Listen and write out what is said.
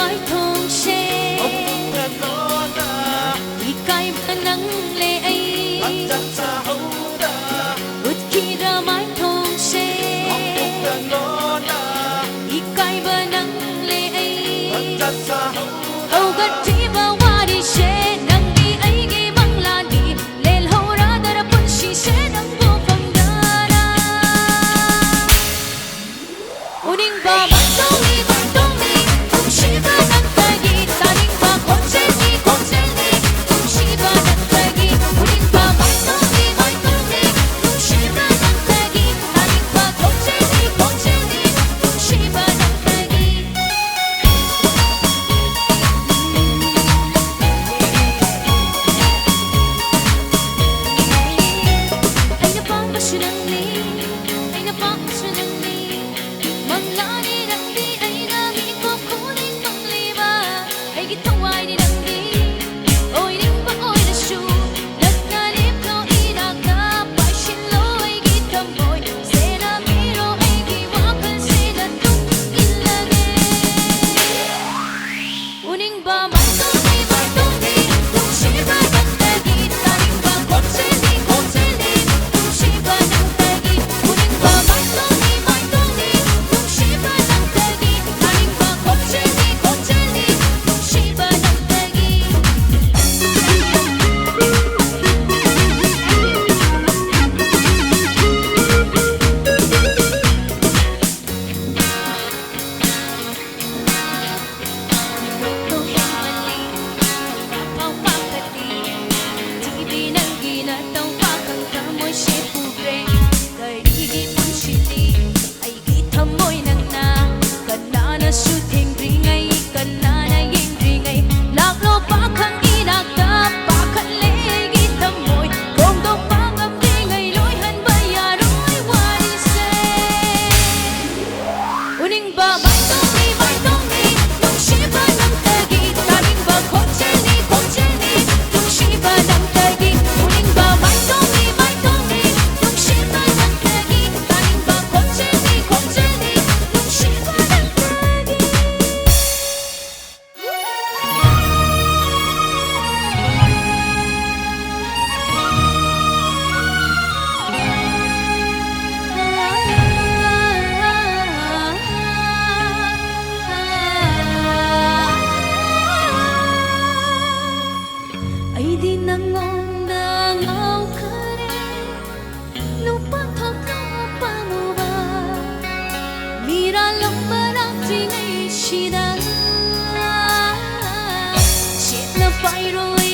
mai thong she i kai banang le ai ut ki ra mai thong she i kai banang le ai au gat ti ba wa di she nang di ai ge mang la di lel ho ra dar pun shi she nang go phang da ra uning ba mai thong ni tung shi ba nang ta gi ta ning ba kon che ni tung shi ba nang ta gi uning ba mai thong ni tung shi ba nang ta gi ta ning ba kon che ni tung shi ba nang ta gi ai na pa ba shi nang ni ai na pa ba shi nang ni mang la ni nang di ai na mi ko ko ning mang li ba ai gi thong ai ni nang di oi ning ba oi da shu lat na lip no i na ka pa shin lo ai gi tham boy se na mi ro ai gi wa kan se na tung in la ge uning ba mai tong ni tung shi ba nang ta gi ta ning ba kon se ni tung shi ba nang ta gi uning ba mai tong ni tung shi ba nang ta gi ta ning ba kon se ni tung shi ba nang ta gi uning ba mai tong ni tung shi ba nang ta gi ta ning ba kon che ni tung shi ba nang ta gi uning ba mai tong ni tung shi ba nang ta gi ta ning ba kon che ni tung shi ba nang ta gi ai di nangon da ngau kare lupa thok pa mo ba mira long barak ji nei shida shit na pai roi